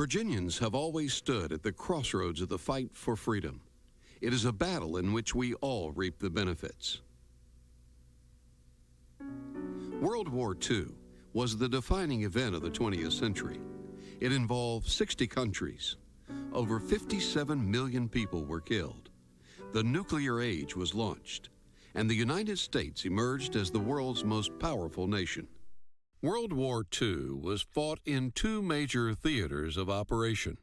Virginians have always stood at the crossroads of the fight for freedom. It is a battle in which we all reap the benefits. World War II was the defining event of the 20th century. It involved 60 countries. Over 57 million people were killed. The nuclear age was launched, and the United States emerged as the world's most powerful nation. World War II was fought in two major theaters of operation: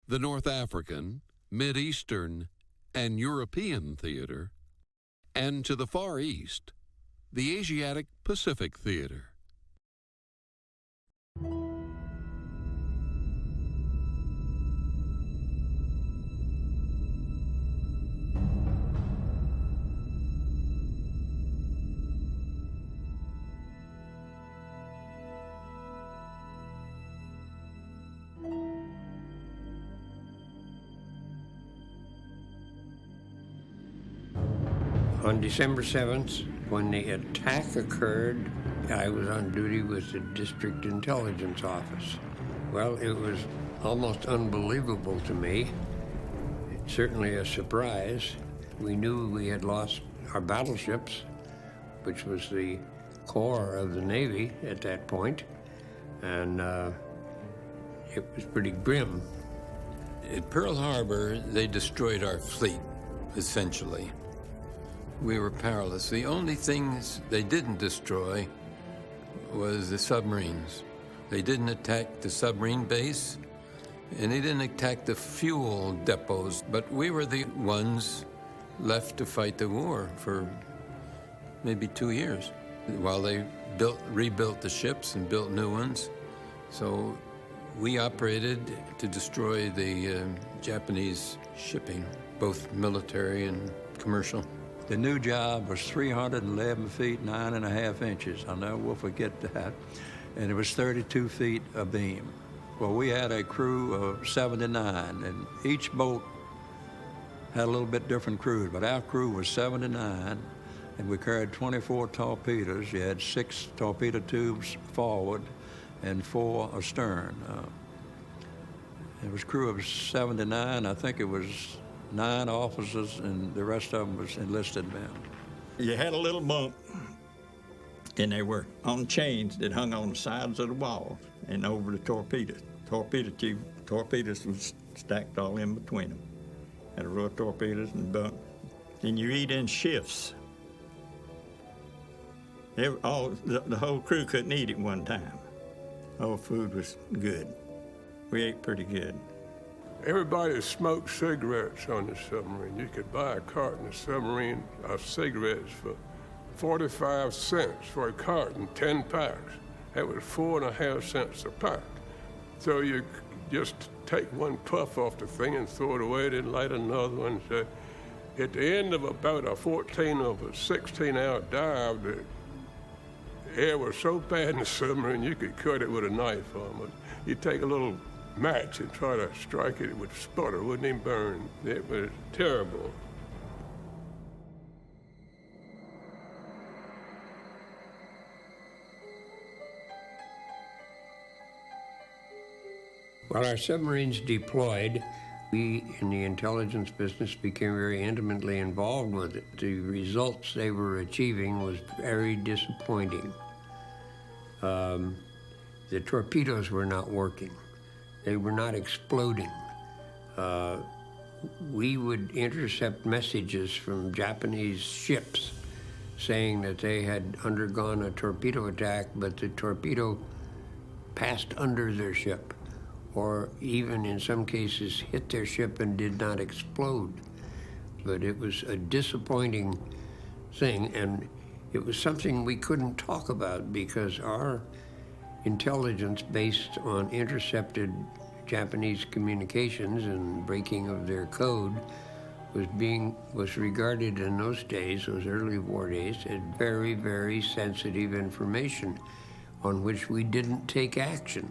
the North African, Mid-Eastern, and European theater, and to the Far East, the Asiatic Pacific theater. On December 7th, when the attack occurred, I was on duty with the District Intelligence Office. Well, it was almost unbelievable to me. Certainly a surprise. We knew we had lost our battleships, which was the core of the Navy at that point, and it was pretty grim. At Pearl Harbor, they destroyed our fleet, essentially. We were powerless. The only things they didn't destroy was the submarines. They didn't attack the submarine base, and they didn't attack the fuel depots, but we were the ones left to fight the war for maybe 2 years while they rebuilt the ships and built new ones. So we operated to destroy the Japanese shipping, both military and commercial. The new job was 311 feet, 9.5 inches. I'll never forget that. And it was 32 feet abeam. Well, we had a crew of 79, and each boat had a little bit different crews, but our crew was 79, and we carried 24 torpedoes. You had 6 torpedo tubes forward and 4 astern. It was a crew of 79. I think it was 9 officers, and the rest of them was enlisted men. You had a little bunk, and they were on chains that hung on the sides of the wall and over the torpedoes. Torpedoes was stacked all in between them. Had a row of torpedoes and bunk. And you eat in shifts. The whole crew couldn't eat at one time. All food was good. We ate pretty good. Everybody smoked cigarettes on the submarine. You could buy a carton of submarine of cigarettes for 45 cents for a carton, 10 packs. That was 4.5 cents a pack. So you just take one puff off the thing and throw it away, then light another one. So at the end of about a 14 or a 16-hour dive, the air was so bad in the submarine you could cut it with a knife almost. You'd take a little match and try to strike it, it would sputter, wouldn't even burn. It was terrible. While our submarines deployed, we in the intelligence business became very intimately involved with it. The results they were achieving was very disappointing. The torpedoes were not working. They were not exploding. We would intercept messages from Japanese ships saying that they had undergone a torpedo attack, but the torpedo passed under their ship, or even in some cases hit their ship and did not explode. But it was a disappointing thing, and it was something we couldn't talk about because our intelligence based on intercepted Japanese communications and breaking of their code was regarded in those days, those early war days, as very, very sensitive information on which we didn't take action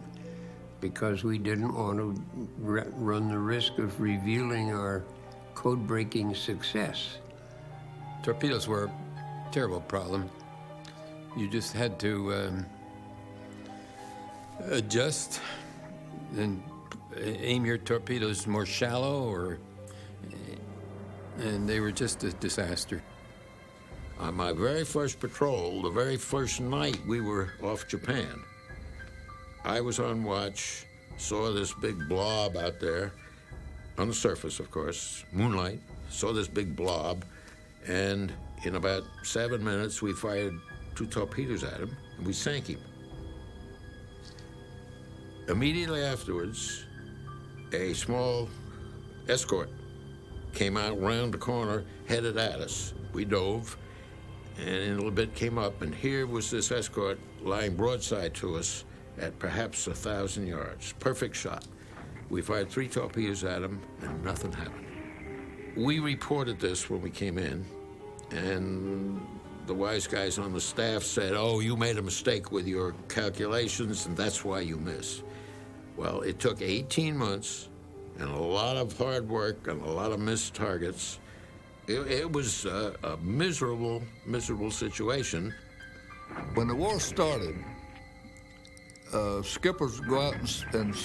because we didn't want to run the risk of revealing our code-breaking success. Torpedoes were a terrible problem. You just had to adjust and aim your torpedoes more shallow, and they were just a disaster. On my very first patrol, the very first night we were off Japan, I was on watch, saw this big blob out there, on the surface, of course, moonlight, saw this big blob, and in about 7 minutes, we fired 2 torpedoes at him, and we sank him. Immediately afterwards, a small escort came out round the corner, headed at us. We dove, and in a little bit came up, and here was this escort lying broadside to us at perhaps 1,000 yards. Perfect shot. We fired 3 torpedoes at him, and nothing happened. We reported this when we came in, and the wise guys on the staff said, "Oh, you made a mistake with your calculations, and that's why you missed." Well, it took 18 months and a lot of hard work and a lot of missed targets. It was a miserable, miserable situation. When the war started, skippers would go out and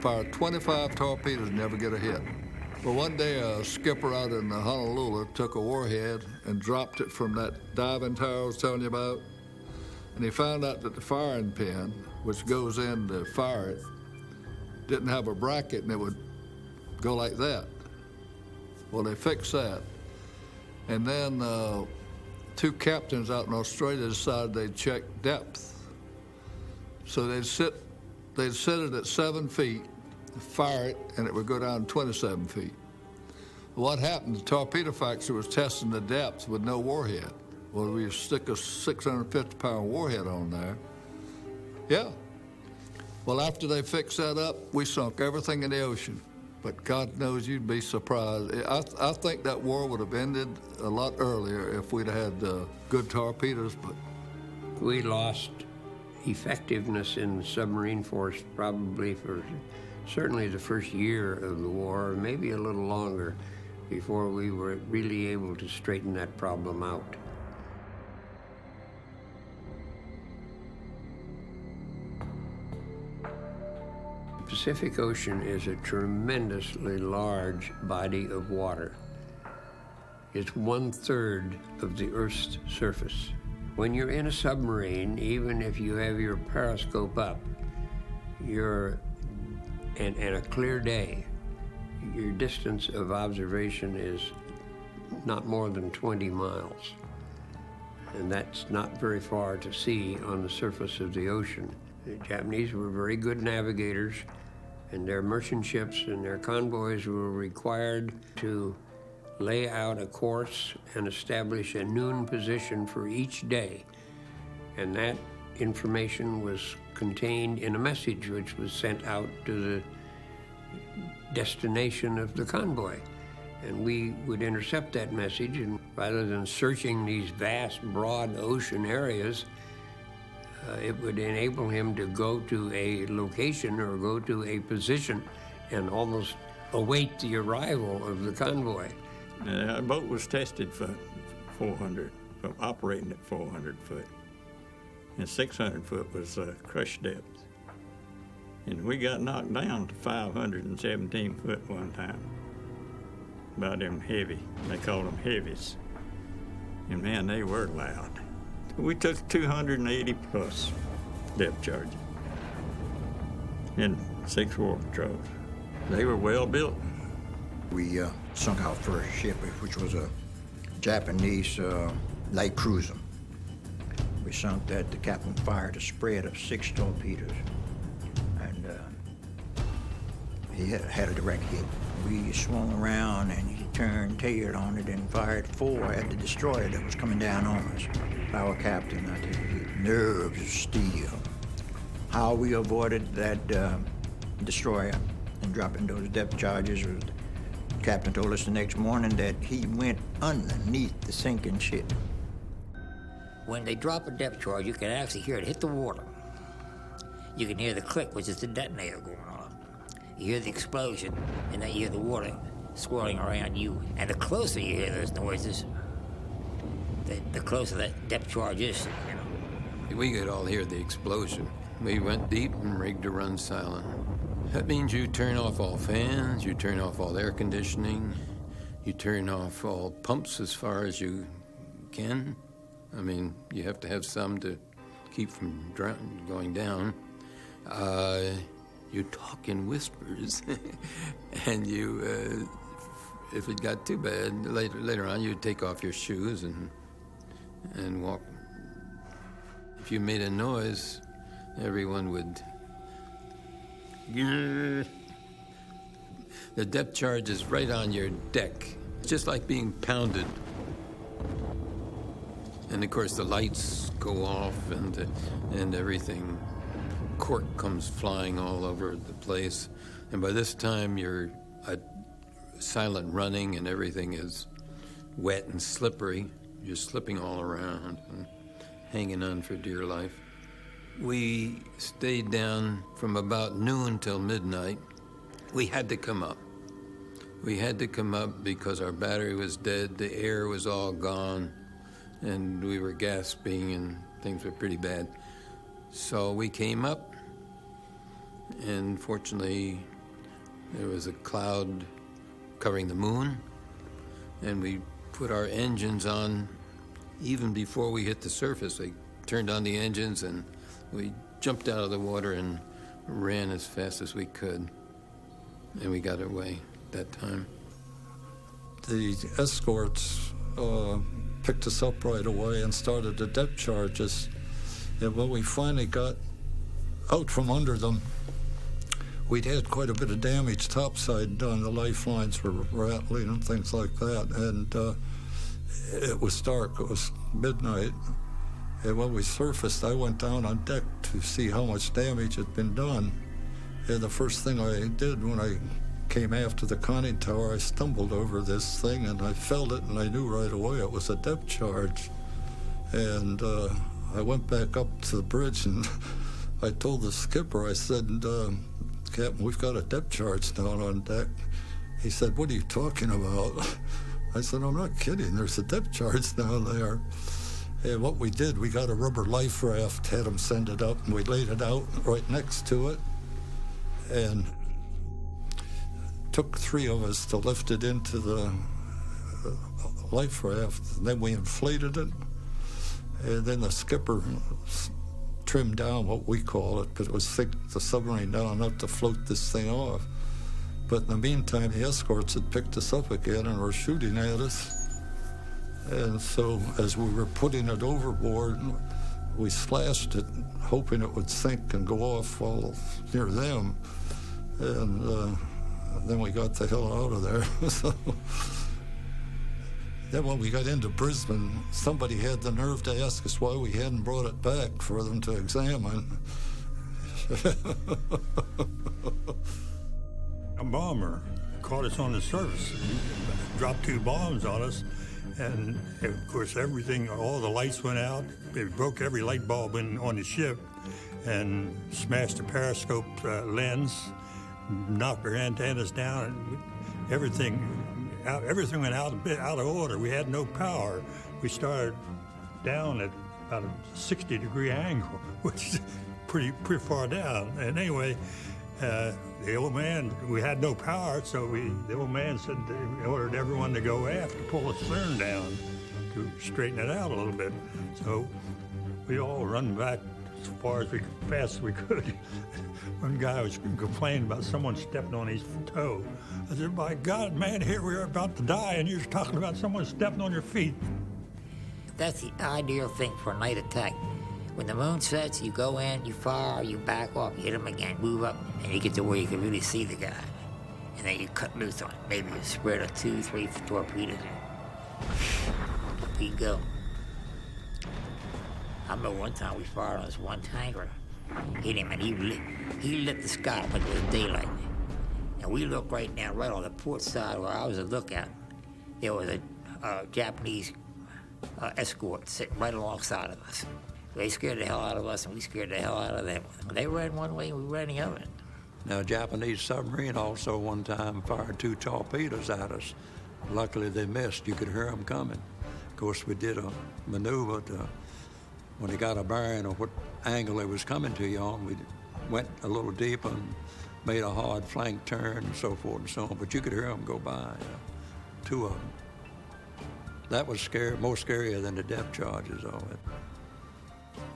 fire 25 torpedoes and never get a hit. Well, one day a skipper out in Honolulu took a warhead and dropped it from that diving tower I was telling you about, and he found out that the firing pin, which goes in to fire it, didn't have a bracket, and it would go like that. Well, they fixed that. And then 2 captains out in Australia decided they'd check depth. So they'd set it at 7 feet, fire it, and it would go down 27 feet. What happened, the torpedo factory was testing the depth with no warhead. Well, we stick a 650-pound warhead on there. Yeah. Well, after they fixed that up, we sunk everything in the ocean. But God knows you'd be surprised. I think that war would have ended a lot earlier if we'd had good torpedoes, but... We lost effectiveness in the submarine force probably for certainly the first year of the war, or maybe a little longer, before we were really able to straighten that problem out. The Pacific Ocean is a tremendously large body of water. It's 1/3 of the Earth's surface. When you're in a submarine, even if you have your periscope up, and a clear day, your distance of observation is not more than 20 miles. And that's not very far to see on the surface of the ocean. The Japanese were very good navigators, and their merchant ships and their convoys were required to lay out a course and establish a noon position for each day. And that information was contained in a message which was sent out to the destination of the convoy. And we would intercept that message, and rather than searching these vast, broad ocean areas, it would enable him to go to a location or go to a position and almost await the arrival of the convoy. Our boat was tested for 400, for operating at 400 foot. And 600 foot was crush depth. And we got knocked down to 517 foot one time by them heavy. They called them heavies. And man, they were loud. We took 280 plus depth charges in 6 war patrols. They were well built. We sunk our first ship, which was a Japanese light cruiser. We sunk that. The captain fired a spread of 6 torpedoes, and he had a direct hit. We swung around, and he turned tail on it and fired 4 at the destroyer that was coming down on us. Our captain, I tell you, nerves of steel. How we avoided that destroyer and dropping those depth charges, the captain told us the next morning that he went underneath the sinking ship. When they drop a depth charge, you can actually hear it hit the water. You can hear the click, which is the detonator going on. You hear the explosion, and then you hear the water swirling around you. And the closer you hear those noises, the closer that depth charge is, you know. We could all hear the explosion. We went deep and rigged to run silent. That means you turn off all fans, you turn off all air conditioning, you turn off all pumps as far as you can. I mean, you have to have some to keep from going down. You talk in whispers, and you, if it got too bad, later on, you'd take off your shoes and walk. If you made a noise, everyone would. The depth charge is right on your deck. It's just like being pounded. And of course, the lights go off and everything. Cork comes flying all over the place. And by this time, you're silent running and everything is wet and slippery. You're slipping all around and hanging on for dear life. We stayed down from about noon till midnight. We had to come up. We had to come up because our battery was dead, the air was all gone, and we were gasping and things were pretty bad. So we came up, and fortunately there was a cloud covering the moon, and we put our engines on even before we hit the surface. They turned on the engines and we jumped out of the water and ran as fast as we could, and we got away that time. The escorts picked us up right away and started the depth charges. And when we finally got out from under them, we'd had quite a bit of damage topside done. The lifelines were rattling and things like that. And it was dark. It was midnight. And when we surfaced, I went down on deck to see how much damage had been done. And the first thing I did when I came after the conning tower, I stumbled over this thing and I felt it, and I knew right away it was a depth charge. And I went back up to the bridge and I told the skipper, I said, Captain, we've got a depth charge down on deck. He said, what are you talking about? I said, I'm not kidding, there's a depth charge down there. And what we did, we got a rubber life raft, had them send it up, and we laid it out right next to it. And took 3 of us to lift it into the life raft. And then we inflated it. And then the skipper trimmed down what we call it, but it was thick, the submarine down enough to float this thing off. But in the meantime, the escorts had picked us up again and were shooting at us. And so as we were putting it overboard, we slashed it, hoping it would sink and go off while near them. And then we got the hell out of there. So then when we got into Brisbane, somebody had the nerve to ask us why we hadn't brought it back for them to examine. A bomber caught us on the surface, dropped 2 bombs on us, and of course everything, all the lights went out. It broke every light bulb on the ship and smashed the periscope lens, knocked our antennas down, and everything went out of order. We had no power. We started down at about a 60-degree angle, which is pretty far down. And anyway, the old man, we had no power, so the old man said he ordered everyone to go aft to pull the stern down to straighten it out a little bit. So we all run back as fast as we could. One guy was complaining about someone stepping on his toe. I said, my God, man, here we are about to die, and you're talking about someone stepping on your feet. That's the ideal thing for a night attack. When the moon sets, you go in, you fire, you back off, hit him again, move up, and you get to where you can really see the guy. And then you cut loose on it. Maybe you spread a 2, 3 torpedoes. We go. I remember one time we fired on this one tanker, hit him, and he lit the sky up like it was daylight. And we looked right now, right on the port side where I was a lookout. There was a Japanese escort sitting right alongside of us. They scared the hell out of us, and we scared the hell out of them. They ran one way, and we ran the other. Now, a Japanese submarine also one time fired 2 torpedoes at us. Luckily, they missed. You could hear them coming. Of course, we did a maneuver when they got a bearing of what angle they was coming to you on. We went a little deeper and made a hard flank turn and so forth and so on, but you could hear them go by, two of them. That was scary, more scarier than the depth charges of it.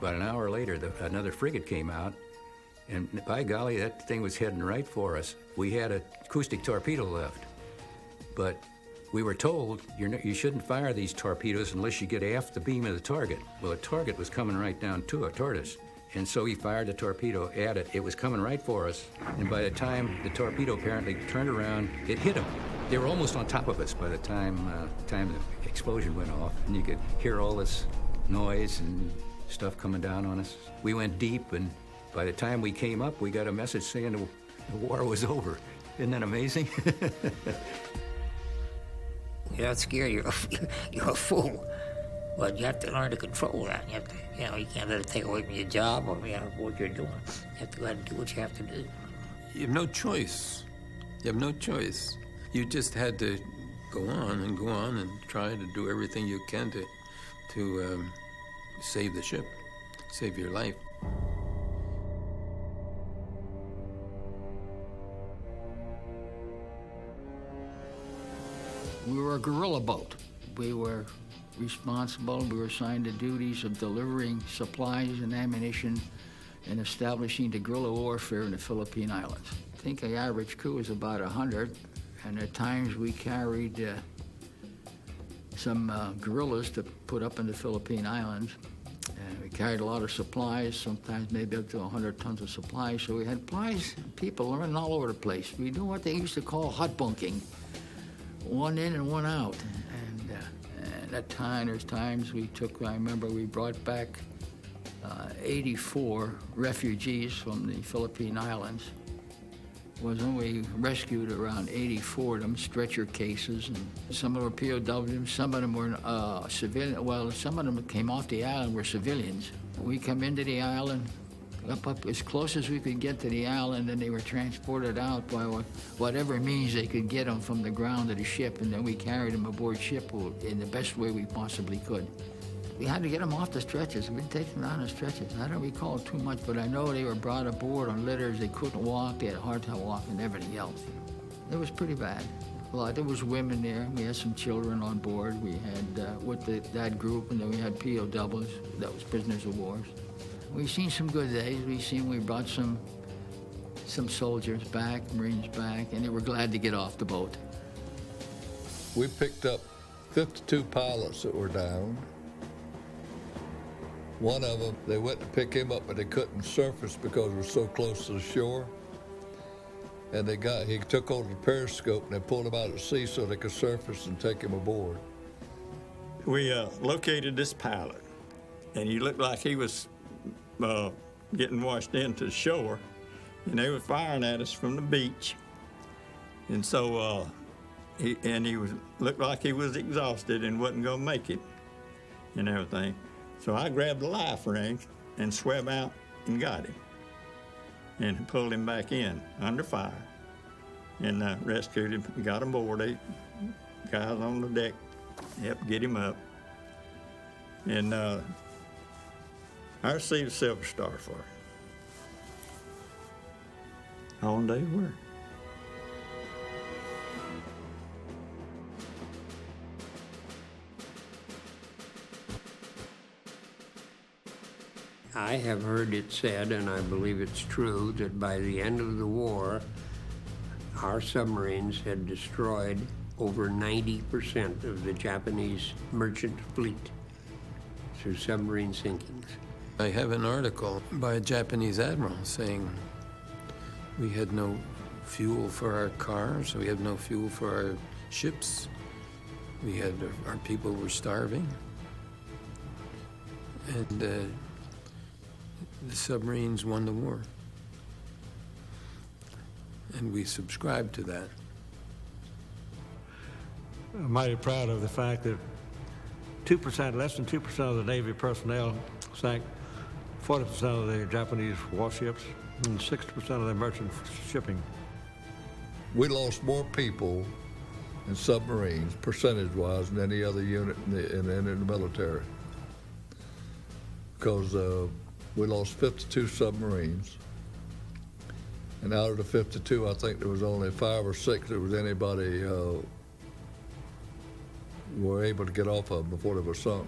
About an hour later, another frigate came out, and by golly, that thing was heading right for us. We had an acoustic torpedo left, but we were told you shouldn't fire these torpedoes unless you get aft the beam of the target. Well, the target was coming right down toward us, and so he fired the torpedo at it. It was coming right for us, and by the time the torpedo apparently turned around, it hit them. They were almost on top of us by the time the explosion went off, and you could hear all this noise and stuff coming down on us. We went deep, and by the time we came up, we got a message saying the war was over. Isn't that amazing? You're not scared, you're a fool. But you have to learn to control that. You have to, you can't let it take away from your job or what you're doing. You have to go ahead and do what you have to do. You have no choice. You have no choice. You just had to go on and try to do everything you can to save the ship, save your life. We were a guerrilla boat. We were responsible. We were assigned the duties of delivering supplies and ammunition and establishing the guerrilla warfare in the Philippine Islands. I think the average crew was about 100, and at times we carried some guerrillas to put up in the Philippine Islands. And we carried a lot of supplies, sometimes maybe up to 100 tons of supplies. So we had people running all over the place. We knew what they used to call hot bunking, one in and one out. And at there's times we took, I remember we brought back 84 refugees from the Philippine Islands. Was only rescued around 84 of them, stretcher cases, and some of them were POWs, some of them were civilian. Well, some of them came off the island were civilians. We come into the island, up as close as we could get to the island, and they were transported out by whatever means they could get them from the ground to the ship, and then we carried them aboard ship in the best way we possibly could. We had to get them off the stretchers. We didn't take them down the stretchers. I don't recall too much, but I know they were brought aboard on litters. They couldn't walk. They had a hard time walking and everything else. It was pretty bad. There was women there. We had some children on board. We had, with that group, and then we had POWs. That was prisoners of war. We've seen some good days. We brought some soldiers back, Marines back, and they were glad to get off the boat. We picked up 52 pilots that were down. One of them, they went to pick him up, but they couldn't surface because we were so close to the shore. And he took over the periscope, and they pulled him out at sea so they could surface and take him aboard. We located this pilot, and he looked like he was getting washed into the shore, and they were firing at us from the beach. And so he looked like he was exhausted and wasn't gonna make it and everything. So I grabbed the life ring and swam out and got him and pulled him back in under fire and rescued him, got him aboard. 8 guys on the deck helped get him up. And I received a Silver Star for it. On day work. I have heard it said, and I believe it's true, that by the end of the war, our submarines had destroyed over 90% of the Japanese merchant fleet through submarine sinkings. I have an article by a Japanese admiral saying we had no fuel for our cars, we had no fuel for our ships, our people were starving, and the submarines won the war. And we subscribed to that. I'm mighty proud of the fact that less than 2% of the Navy personnel sank 40% of the Japanese warships and 60% of the merchant shipping. We lost more people in submarines, percentage-wise, than any other unit in the military. Because we lost 52 submarines, And out of the 52, I think there was only 5 or 6 that was anybody were able to get off of before they were sunk.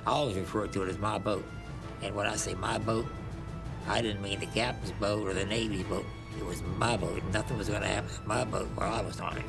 I always refer to it as my boat. And when I say my boat, I didn't mean the captain's boat or the Navy's boat. It was my boat. Nothing was going to happen to my boat while I was on it.